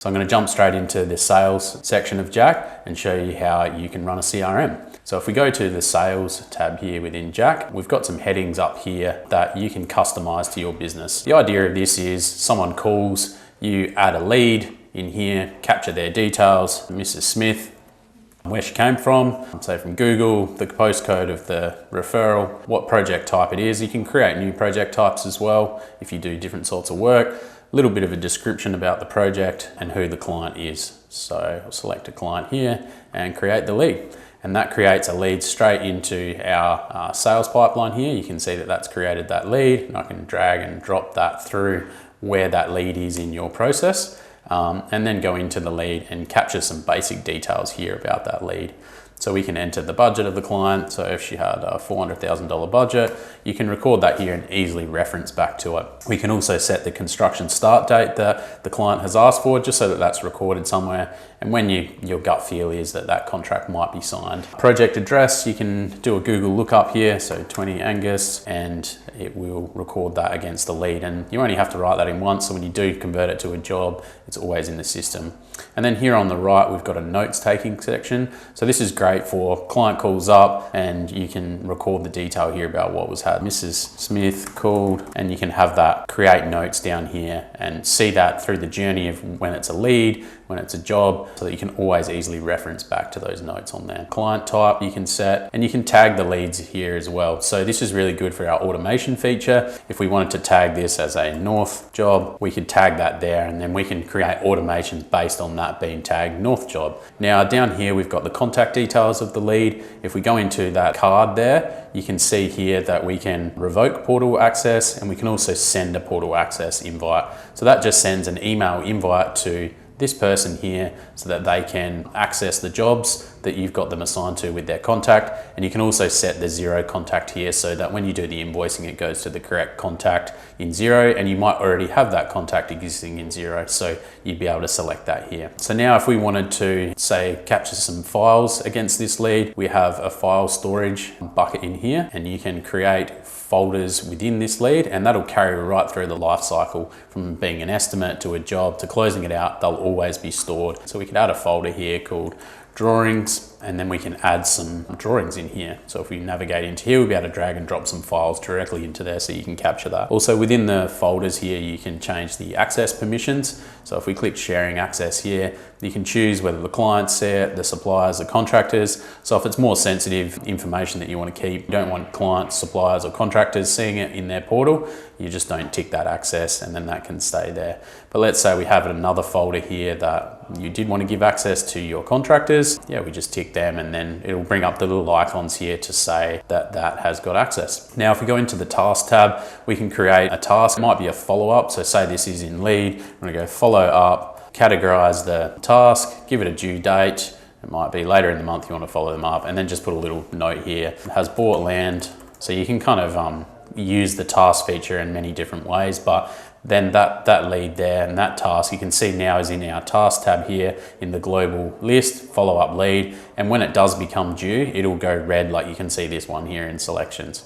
So I'm going to jump straight into the sales section of Jack and show you how you can run a CRM. So if we go to the sales tab here within Jack, we've got some headings up here that you can customize to your business. The idea of this is someone calls, you add a lead in here, capture their details, Mrs. Smith, where she came from, say from Google, the postcode of the referral, what project type it is. You can create new project types as well if you do different sorts of work. A little bit of a description about the project and who the client is. So I'll select a client here and create the lead. And that creates a lead straight into our sales pipeline here. You can see that that's created that lead, and I can drag and drop that through where that lead is in your process. And then go into the lead and capture some basic details here about that lead. So we can enter the budget of the client. So if she had a $400,000 budget, you can record that here and easily reference back to it. We can also set the construction start date that the client has asked for, just so that that's recorded somewhere. And when your gut feel is that that contract might be signed. Project address, you can do a Google lookup here. So 20 Angus, and it will record that against the lead. And you only have to write that in once. So when you do convert it to a job, it's always in the system. And then here on the right, we've got a notes taking section. So this is great for client calls up and you can record the detail here about what was had. Mrs. Smith called, and you can have that create notes down here and see that through the journey of when it's a lead, when it's a job, so that you can always easily reference back to those notes on there. Client type you can set, and you can tag the leads here as well. So this is really good for our automation feature. If we wanted to tag this as a North job, we could tag that there, and then we can create automations based on that being tagged North job. Now down here, we've got the contact details of the lead. If we go into that card there, you can see here that we can revoke portal access, and we can also send a portal access invite. So that just sends an email invite to this person here so that they can access the jobs that you've got them assigned to with their contact. And you can also set the zero contact here so that when you do the invoicing, it goes to the correct contact in Xero, and you might already have that contact existing in Xero, so you'd be able to select that here. So now if we wanted to, say, capture some files against this lead, we have a file storage bucket in here, and you can create folders within this lead, and that'll carry right through the life cycle from being an estimate to a job to closing it out. They'll always be stored. So we could add a folder here called drawings, and then we can add some drawings in here. So if we navigate into here, we'll be able to drag and drop some files directly into there so you can capture that. Also within the folders here, you can change the access permissions. So if we click sharing access here, you can choose whether the clients see it, the suppliers, the contractors. So if it's more sensitive information that you want to keep, you don't want clients, suppliers or contractors seeing it in their portal, you just don't tick that access, and then that can stay there. But let's say we have another folder here that you did want to give access to your contractors. Yeah, we just tick them, and then it'll bring up the little icons here to say that that has got access. Now, if we go into the task tab, we can create a task. It might be a follow-up. So say this is in lead, I'm gonna go follow up, categorize the task, give it a due date. It might be later in the month you want to follow them up, and then just put a little note here. It has bought land. So you can kind of use the task feature in many different ways, but then that lead there and that task you can see now is in our task tab here in the global list, follow up lead. And when it does become due, it'll go red, like you can see this one here in selections.